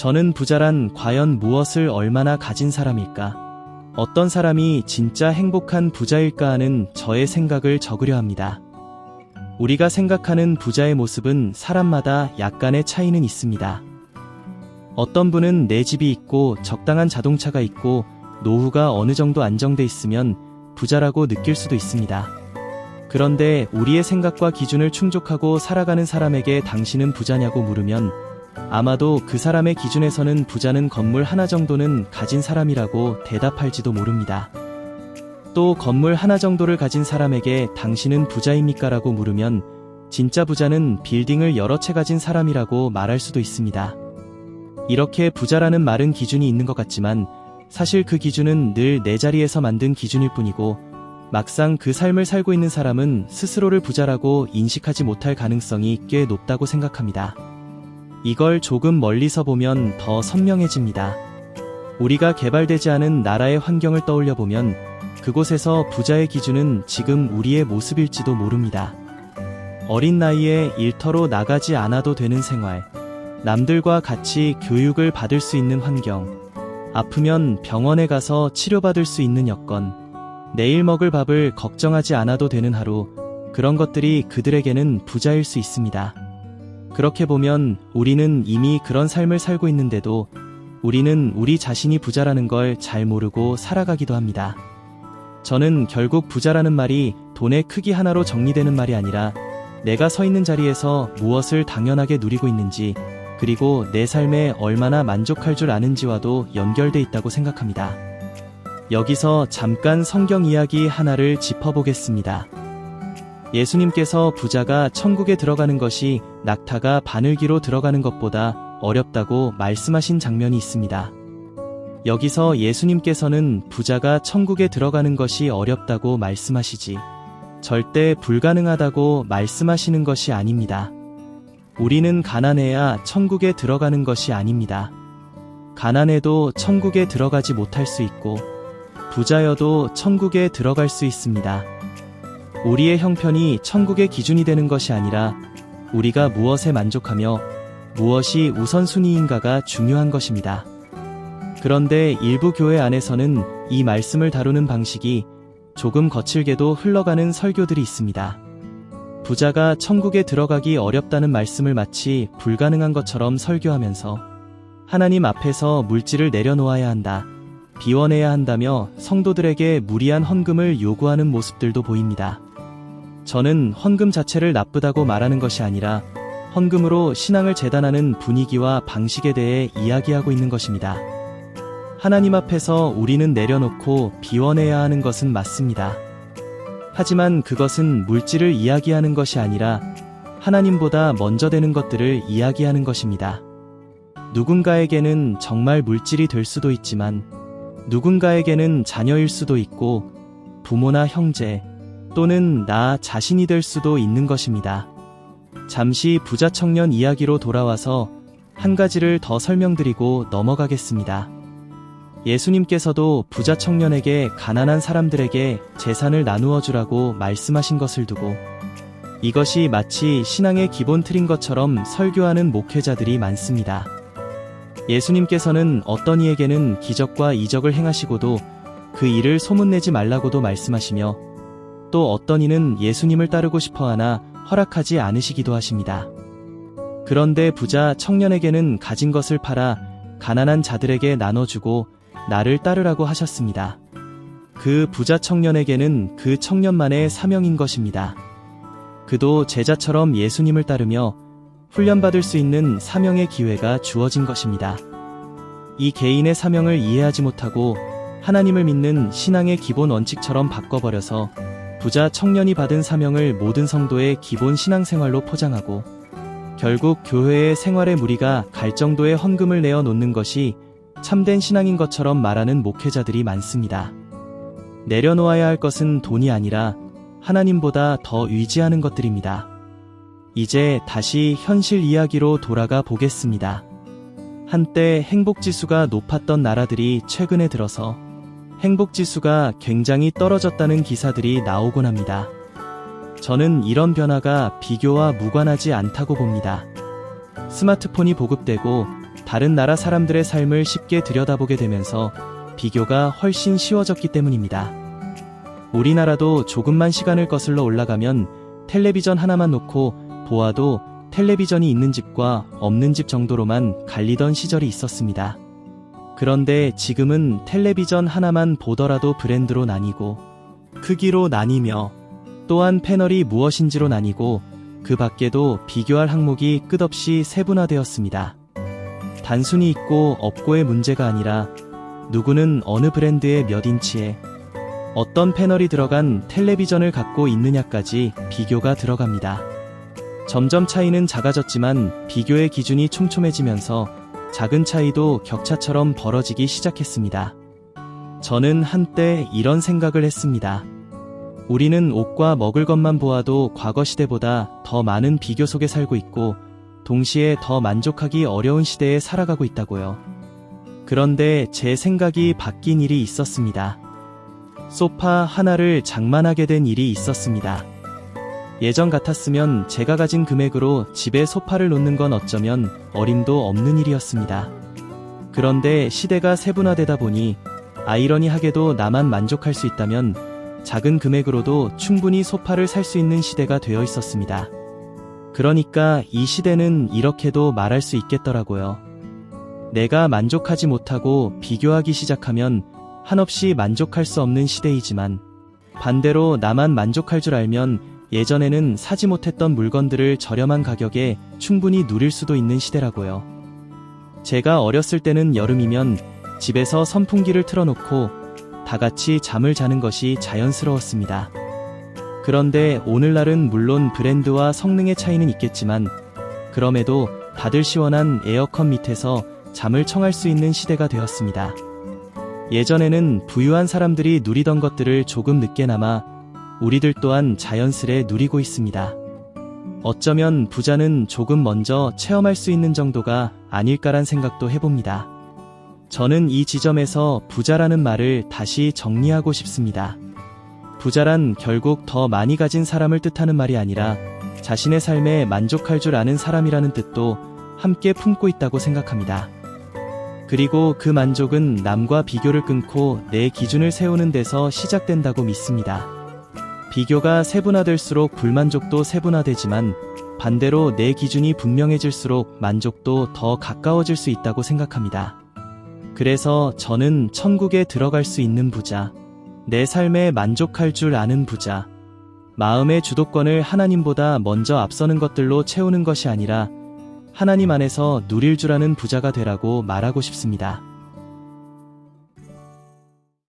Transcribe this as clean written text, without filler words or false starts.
저는 부자란 과연 무엇을 얼마나 가진 사람일까? 어떤 사람이 진짜 행복한 부자일까 하는 저의 생각을 적으려 합니다. 우리가 생각하는 부자의 모습은 사람마다 약간의 차이는 있습니다. 어떤 분은 내 집이 있고 적당한 자동차가 있고 노후가 어느 정도 안정돼 있으면 부자라고 느낄 수도 있습니다. 그런데 우리의 생각과 기준을 충족하고 살아가는 사람에게 당신은 부자냐고 물으면 아마도 그 사람의 기준에서는 부자는 건물 하나 정도는 가진 사람이라고 대답할지도 모릅니다. 또 건물 하나 정도를 가진 사람에게 당신은 부자입니까? 라고 물으면 진짜 부자는 빌딩을 여러 채 가진 사람이라고 말할 수도 있습니다. 이렇게 부자라는 말은 기준이 있는 것 같지만 사실 그 기준은 늘 내 자리에서 만든 기준일 뿐이고 막상 그 삶을 살고 있는 사람은 스스로를 부자라고 인식하지 못할 가능성이 꽤 높다고 생각합니다. 이걸 조금 멀리서 보면 더 선명해집니다. 우리가 개발되지 않은 나라의 환경을 떠올려 보면 그곳에서 부자의 기준은 지금 우리의 모습일지도 모릅니다. 어린 나이에 일터로 나가지 않아도 되는 생활, 남들과 같이 교육을 받을 수 있는 환경, 아프면 병원에 가서 치료받을 수 있는 여건, 내일 먹을 밥을 걱정하지 않아도 되는 하루, 그런 것들이 그들에게는 부자일 수 있습니다. 그렇게 보면 우리는 이미 그런 삶을 살고 있는데도 우리는 우리 자신이 부자라는 걸 잘 모르고 살아가기도 합니다. 저는 결국 부자라는 말이 돈의 크기 하나로 정리되는 말이 아니라 내가 서 있는 자리에서 무엇을 당연하게 누리고 있는지 그리고 내 삶에 얼마나 만족할 줄 아는지와도 연결돼 있다고 생각합니다. 여기서 잠깐 성경 이야기 하나를 짚어보겠습니다. 예수님께서 부자가 천국에 들어가는 것이 낙타가 바늘기로 들어가는 것보다 어렵다고 말씀하신 장면이 있습니다. 여기서 예수님께서는 부자가 천국에 들어가는 것이 어렵다고 말씀하시지 절대 불가능하다고 말씀하시는 것이 아닙니다. 우리는 가난해야 천국에 들어가는 것이 아닙니다. 가난해도 천국에 들어가지 못할 수 있고 부자여도 천국에 들어갈 수 있습니다. 우리의 형편이 천국의 기준이 되는 것이 아니라 우리가 무엇에 만족하며 무엇이 우선순위인가가 중요한 것입니다. 그런데 일부 교회 안에서는 이 말씀을 다루는 방식이 조금 거칠게도 흘러가는 설교들이 있습니다. 부자가 천국에 들어가기 어렵다는 말씀을 마치 불가능한 것처럼 설교하면서 하나님 앞에서 물질을 내려놓아야 한다, 비워내야 한다며 성도들에게 무리한 헌금을 요구하는 모습들도 보입니다. 저는 헌금 자체를 나쁘다고 말하는 것이 아니라 헌금으로 신앙을 재단하는 분위기와 방식에 대해 이야기하고 있는 것입니다. 하나님 앞에서 우리는 내려놓고 비워내야 하는 것은 맞습니다. 하지만 그것은 물질을 이야기하는 것이 아니라 하나님보다 먼저 되는 것들을 이야기하는 것입니다. 누군가에게는 정말 물질이 될 수도 있지만 누군가에게는 자녀일 수도 있고 부모나 형제 또는 나 자신이 될 수도 있는 것입니다. 잠시 부자 청년 이야기로 돌아와서 한 가지를 더 설명드리고 넘어가겠습니다. 예수님께서도 부자 청년에게 가난한 사람들에게 재산을 나누어 주라고 말씀하신 것을 두고 이것이 마치 신앙의 기본 틀인 것처럼 설교하는 목회자들이 많습니다. 예수님께서는 어떤 이에게는 기적과 이적을 행하시고도 그 일을 소문내지 말라고도 말씀하시며 또 어떤 이는 예수님을 따르고 싶어하나 허락하지 않으시기도 하십니다. 그런데 부자 청년에게는 가진 것을 팔아 가난한 자들에게 나눠주고 나를 따르라고 하셨습니다. 그 부자 청년에게는 그 청년만의 사명인 것입니다. 그도 제자처럼 예수님을 따르며 훈련받을 수 있는 사명의 기회가 주어진 것입니다. 이 개인의 사명을 이해하지 못하고 하나님을 믿는 신앙의 기본 원칙처럼 바꿔버려서 부자 청년이 받은 사명을 모든 성도의 기본 신앙생활로 포장하고 결국 교회의 생활의 무리가 갈 정도의 헌금을 내어 놓는 것이 참된 신앙인 것처럼 말하는 목회자들이 많습니다. 내려놓아야 할 것은 돈이 아니라 하나님보다 더 의지하는 것들입니다. 이제 다시 현실 이야기로 돌아가 보겠습니다. 한때 행복지수가 높았던 나라들이 최근에 들어서 행복지수가 굉장히 떨어졌다는 기사들이 나오곤 합니다. 저는 이런 변화가 비교와 무관하지 않다고 봅니다. 스마트폰이 보급되고 다른 나라 사람들의 삶을 쉽게 들여다보게 되면서 비교가 훨씬 쉬워졌기 때문입니다. 우리나라도 조금만 시간을 거슬러 올라가면 텔레비전 하나만 놓고 보아도 텔레비전이 있는 집과 없는 집 정도로만 갈리던 시절이 있었습니다. 그런데 지금은 텔레비전 하나만 보더라도 브랜드로 나뉘고 크기로 나뉘며 또한 패널이 무엇인지로 나뉘고 그 밖에도 비교할 항목이 끝없이 세분화되었습니다. 단순히 있고 없고의 문제가 아니라 누구는 어느 브랜드의 몇 인치에 어떤 패널이 들어간 텔레비전을 갖고 있느냐까지 비교가 들어갑니다. 점점 차이는 작아졌지만 비교의 기준이 촘촘해지면서 작은 차이도 격차처럼 벌어지기 시작했습니다. 저는 한때 이런 생각을 했습니다. 우리는 옷과 먹을 것만 보아도 과거 시대보다 더 많은 비교 속에 살고 있고 동시에 더 만족하기 어려운 시대에 살아가고 있다고요. 그런데 제 생각이 바뀐 일이 있었습니다. 소파 하나를 장만하게 된 일이 있었습니다. 예전 같았으면 제가 가진 금액으로 집에 소파를 놓는 건 어쩌면 어림도 없는 일이었습니다. 그런데 시대가 세분화되다 보니 아이러니하게도 나만 만족할 수 있다면 작은 금액으로도 충분히 소파를 살 수 있는 시대가 되어 있었습니다. 그러니까 이 시대는 이렇게도 말할 수 있겠더라고요. 내가 만족하지 못하고 비교하기 시작하면 한없이 만족할 수 없는 시대이지만 반대로 나만 만족할 줄 알면 예전에는 사지 못했던 물건들을 저렴한 가격에 충분히 누릴 수도 있는 시대라고요. 제가 어렸을 때는 여름이면 집에서 선풍기를 틀어놓고 다 같이 잠을 자는 것이 자연스러웠습니다. 그런데 오늘날은 물론 브랜드와 성능의 차이는 있겠지만 그럼에도 다들 시원한 에어컨 밑에서 잠을 청할 수 있는 시대가 되었습니다. 예전에는 부유한 사람들이 누리던 것들을 조금 늦게나마 우리들 또한 자연스레 누리고 있습니다. 어쩌면 부자는 조금 먼저 체험할 수 있는 정도가 아닐까란 생각도 해봅니다. 저는 이 지점에서 부자라는 말을 다시 정리하고 싶습니다. 부자란 결국 더 많이 가진 사람을 뜻하는 말이 아니라 자신의 삶에 만족할 줄 아는 사람이라는 뜻도 함께 품고 있다고 생각합니다. 그리고 그 만족은 남과 비교를 끊고 내 기준을 세우는 데서 시작된다고 믿습니다. 비교가 세분화될수록 불만족도 세분화되지만 반대로 내 기준이 분명해질수록 만족도 더 가까워질 수 있다고 생각합니다. 그래서 저는 천국에 들어갈 수 있는 부자, 내 삶에 만족할 줄 아는 부자, 마음의 주도권을 하나님보다 먼저 앞서는 것들로 채우는 것이 아니라 하나님 안에서 누릴 줄 아는 부자가 되라고 말하고 싶습니다.